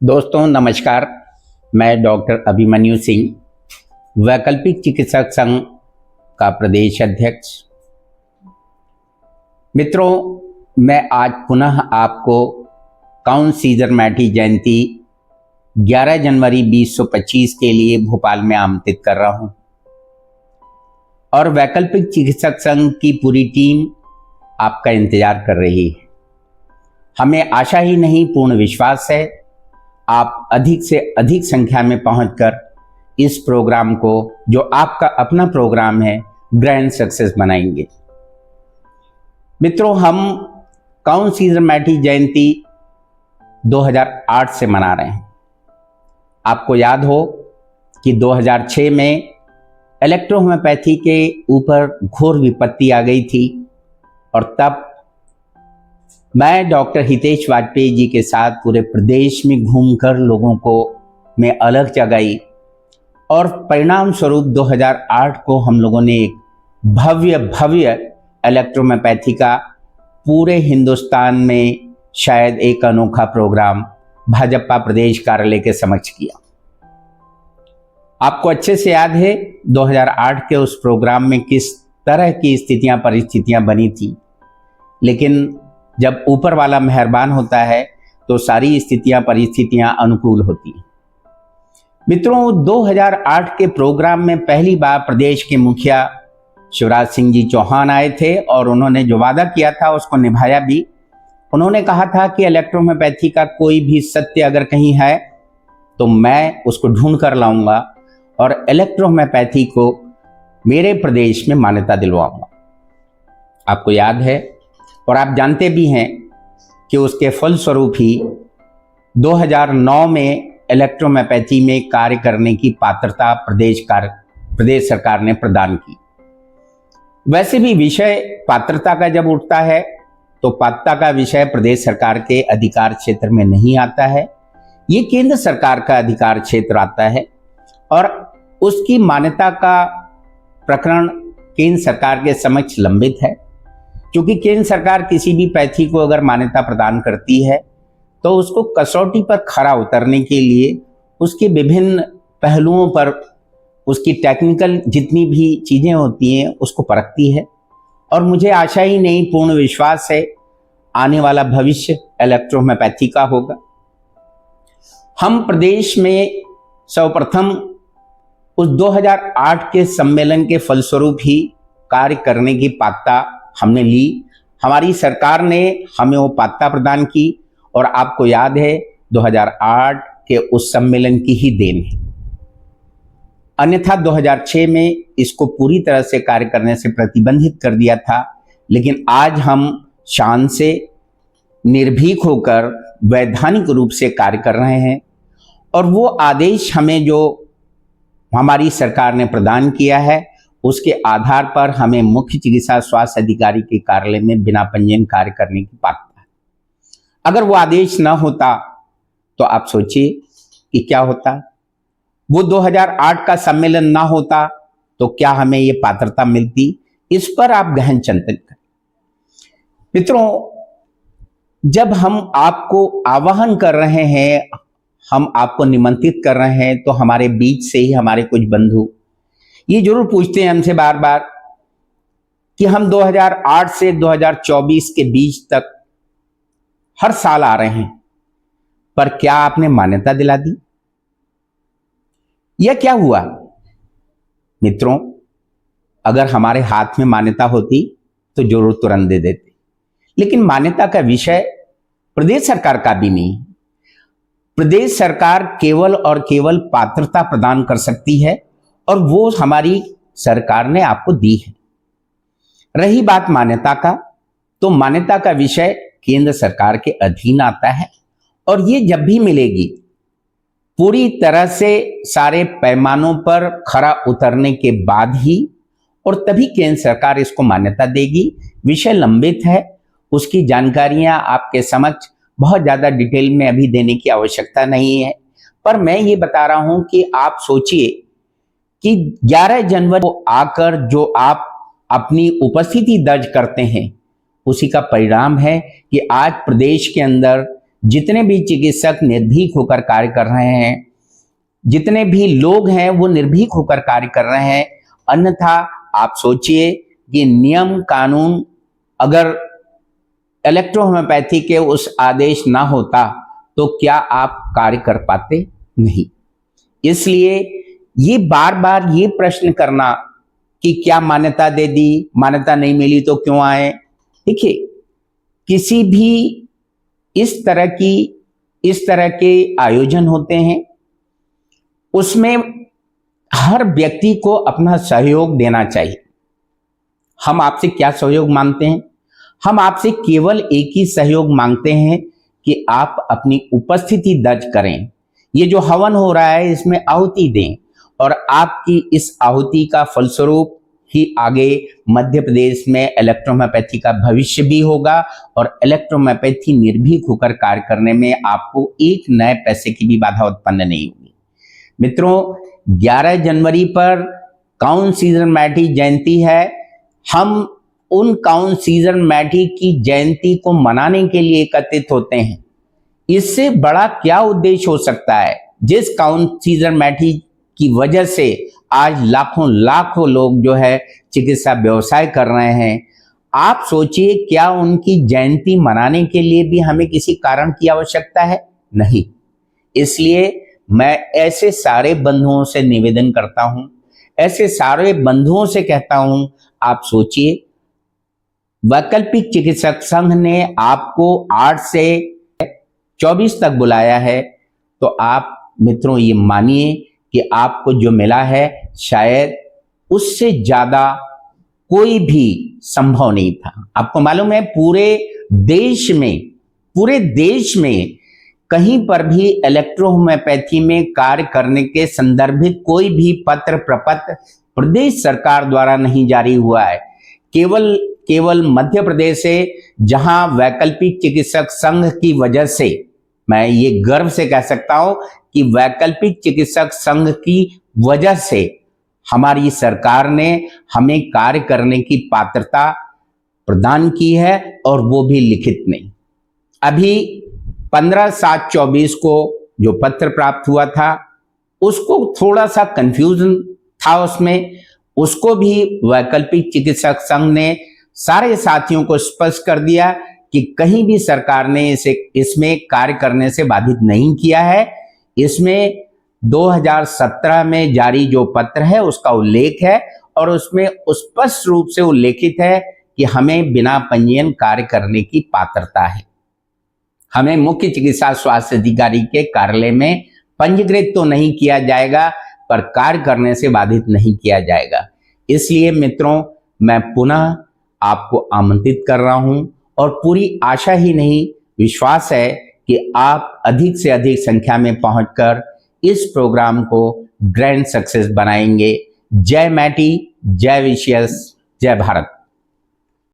दोस्तों नमस्कार। मैं डॉक्टर अभिमन्यु सिंह, वैकल्पिक चिकित्सक संघ का प्रदेश अध्यक्ष। मित्रों, मैं आज पुनः आपको काउंट सीजर मैटी जयंती 11 जनवरी 2025 के लिए भोपाल में आमंत्रित कर रहा हूं और वैकल्पिक चिकित्सक संघ की पूरी टीम आपका इंतजार कर रही है। हमें आशा ही नहीं, पूर्ण विश्वास है आप अधिक से अधिक संख्या में पहुंचकर इस प्रोग्राम को, जो आपका अपना प्रोग्राम है, ग्रैंड सक्सेस बनाएंगे। मित्रों, हम काउंट सीजर मैटी जयंती 2008 से मना रहे हैं। आपको याद हो कि 2006 में इलेक्ट्रोहोम्योपैथी के ऊपर घोर विपत्ति आ गई थी और तब मैं डॉक्टर हितेश वाजपेयी जी के साथ पूरे प्रदेश में घूमकर लोगों को मैं अलग जगाई और परिणाम स्वरूप 2008 को हम लोगों ने एक भव्य इलेक्ट्रोहोम्योपैथी का पूरे हिंदुस्तान में शायद एक अनोखा प्रोग्राम भाजपा प्रदेश कार्यालय के समक्ष किया। आपको अच्छे से याद है 2008 के उस प्रोग्राम में किस तरह की परिस्थितियां बनी थी, लेकिन जब ऊपर वाला मेहरबान होता है तो सारी परिस्थितियां अनुकूल होती हैं। मित्रों, 2008 के प्रोग्राम में पहली बार प्रदेश के मुखिया शिवराज सिंह जी चौहान आए थे और उन्होंने जो वादा किया था उसको निभाया भी। उन्होंने कहा था कि इलेक्ट्रोहोम्योपैथी का कोई भी सत्य अगर कहीं है तो मैं उसको ढूंढ कर लाऊंगा और इलेक्ट्रोहोम्योपैथी को मेरे प्रदेश में मान्यता दिलवाऊंगा। आपको याद है और आप जानते भी हैं कि उसके फलस्वरूप ही 2009 में इलेक्ट्रोहोम्योपैथी में कार्य करने की पात्रता प्रदेश सरकार ने प्रदान की। वैसे भी विषय पात्रता का जब उठता है तो पात्रता का विषय प्रदेश सरकार के अधिकार क्षेत्र में नहीं आता है, ये केंद्र सरकार का अधिकार क्षेत्र आता है और उसकी मान्यता का प्रकरण केंद्र सरकार के समक्ष लंबित है। क्योंकि केंद्र सरकार किसी भी पैथी को अगर मान्यता प्रदान करती है तो उसको कसौटी पर खरा उतरने के लिए उसके विभिन्न पहलुओं पर उसकी टेक्निकल जितनी भी चीज़ें होती हैं उसको परखती है। और मुझे आशा ही नहीं, पूर्ण विश्वास है आने वाला भविष्य इलेक्ट्रोहोम्योपैथी का होगा। हम प्रदेश में सर्वप्रथम उस 2008 के सम्मेलन के फलस्वरूप ही कार्य करने की पात्रता हमने ली। हमारी सरकार ने हमें वो पात्रता प्रदान की और आपको याद है 2008 के उस सम्मेलन की ही देन है। अन्यथा 2006 में इसको पूरी तरह से कार्य करने से प्रतिबंधित कर दिया था, लेकिन आज हम शान से निर्भीक होकर वैधानिक रूप से कार्य कर रहे हैं और वो आदेश हमें जो हमारी सरकार ने प्रदान किया है उसके आधार पर हमें मुख्य चिकित्सा स्वास्थ्य अधिकारी के कार्यालय में बिना पंजीयन कार्य करने की पात्रता है। अगर वो आदेश न होता तो आप सोचिए कि क्या होता। वो 2008 का सम्मेलन ना होता तो क्या हमें ये पात्रता मिलती? इस पर आप गहन चिंतन करें। मित्रों, जब हम आपको आह्वान कर रहे हैं, हम आपको निमंत्रित कर रहे हैं, तो हमारे बीच से ही हमारे कुछ बंधु ये जरूर पूछते हैं हमसे बार बार कि हम 2008 से 2024 के बीच तक हर साल आ रहे हैं, पर क्या आपने मान्यता दिला दी? यह क्या हुआ? मित्रों, अगर हमारे हाथ में मान्यता होती तो जरूर तुरंत दे देते, लेकिन मान्यता का विषय प्रदेश सरकार का भी नहीं। प्रदेश सरकार केवल और केवल पात्रता प्रदान कर सकती है और वो हमारी सरकार ने आपको दी है। रही बात मान्यता का, तो मान्यता का विषय केंद्र सरकार के अधीन आता है और ये जब भी मिलेगी पूरी तरह से सारे पैमानों पर खरा उतरने के बाद ही, और तभी केंद्र सरकार इसको मान्यता देगी। विषय लंबित है, उसकी जानकारियां आपके समक्ष बहुत ज़्यादा डिटेल में अभी देने की आवश्यकता नहीं है, पर मैं ये बता रहा हूं कि आप सोचिए कि 11 जनवरी को आकर जो आप अपनी उपस्थिति दर्ज करते हैं उसी का परिणाम है कि आज प्रदेश के अंदर जितने भी चिकित्सक निर्भीक होकर कार्य कर रहे हैं, जितने भी लोग हैं वो निर्भीक होकर कार्य कर रहे हैं। अन्यथा आप सोचिए कि नियम कानून अगर इलेक्ट्रोहोम्योपैथी के उस आदेश ना होता तो क्या आप कार्य कर पाते? नहीं। इसलिए ये बार बार ये प्रश्न करना कि क्या मान्यता दे दी, मान्यता नहीं मिली तो क्यों आए। देखिए, किसी भी इस तरह के आयोजन होते हैं, उसमें हर व्यक्ति को अपना सहयोग देना चाहिए। हम आपसे क्या सहयोग मांगते हैं? हम आपसे केवल एक ही सहयोग मांगते हैं कि आप अपनी उपस्थिति दर्ज करें। ये जो हवन हो रहा है इसमें आहुति दें और आपकी इस आहुति का फलस्वरूप ही आगे मध्य प्रदेश में इलेक्ट्रोहोम्योपैथी का भविष्य भी होगा और इलेक्ट्रोहोम्योपैथी निर्भीक होकर कार्य करने में आपको एक नए पैसे की भी बाधा उत्पन्न नहीं होगी। मित्रों, 11 जनवरी पर काउंट सीजर मैठी जयंती है। हम उन काउंट सीजर मैठी की जयंती को मनाने के लिए एकत्रित होते हैं। इससे बड़ा क्या उद्देश्य हो सकता है? जिस काउंट सीजर मैठी की वजह से आज लाखों लाखों लोग जो है चिकित्सा व्यवसाय कर रहे हैं, आप सोचिए क्या उनकी जयंती मनाने के लिए भी हमें किसी कारण की आवश्यकता है? नहीं। इसलिए मैं ऐसे सारे बंधुओं से निवेदन करता हूं, ऐसे सारे बंधुओं से कहता हूं, आप सोचिए, वैकल्पिक चिकित्सक संघ ने आपको 8 से 24 तक बुलाया है, तो आप मित्रों ये मानिए कि आपको जो मिला है शायद उससे ज्यादा कोई भी संभव नहीं था। आपको मालूम है पूरे देश में कहीं पर भी इलेक्ट्रोहोम्योपैथी में कार्य करने के संदर्भित कोई भी पत्र प्रपत्र प्रदेश सरकार द्वारा नहीं जारी हुआ है। केवल मध्य प्रदेश से, जहां वैकल्पिक चिकित्सक संघ की वजह से, मैं ये गर्व से कह सकता हूं कि वैकल्पिक चिकित्सक संघ की वजह से हमारी सरकार ने हमें कार्य करने की पात्रता प्रदान की है और वो भी लिखित नहीं। अभी 15/7/24 को जो पत्र प्राप्त हुआ था उसको थोड़ा सा कंफ्यूजन था उसको भी वैकल्पिक चिकित्सक संघ ने सारे साथियों को स्पष्ट कर दिया कि कहीं भी सरकार ने इसमें कार्य करने से बाधित नहीं किया है। इसमें 2017 में जारी जो पत्र है उसका उल्लेख है और उसमें स्पष्ट रूप से उल्लेखित है कि हमें बिना पंजीयन कार्य करने की पात्रता है। हमें मुख्य चिकित्सा स्वास्थ्य अधिकारी के कार्यालय में पंजीकृत तो नहीं किया जाएगा पर कार्य करने से बाधित नहीं किया जाएगा। इसलिए मित्रों, मैं पुनः आपको आमंत्रित कर रहा हूं और पूरी आशा ही नहीं विश्वास है कि आप अधिक से अधिक संख्या में पहुंचकर इस प्रोग्राम को ग्रैंड सक्सेस बनाएंगे। जय मैटी, जय विशियस, जय भारत।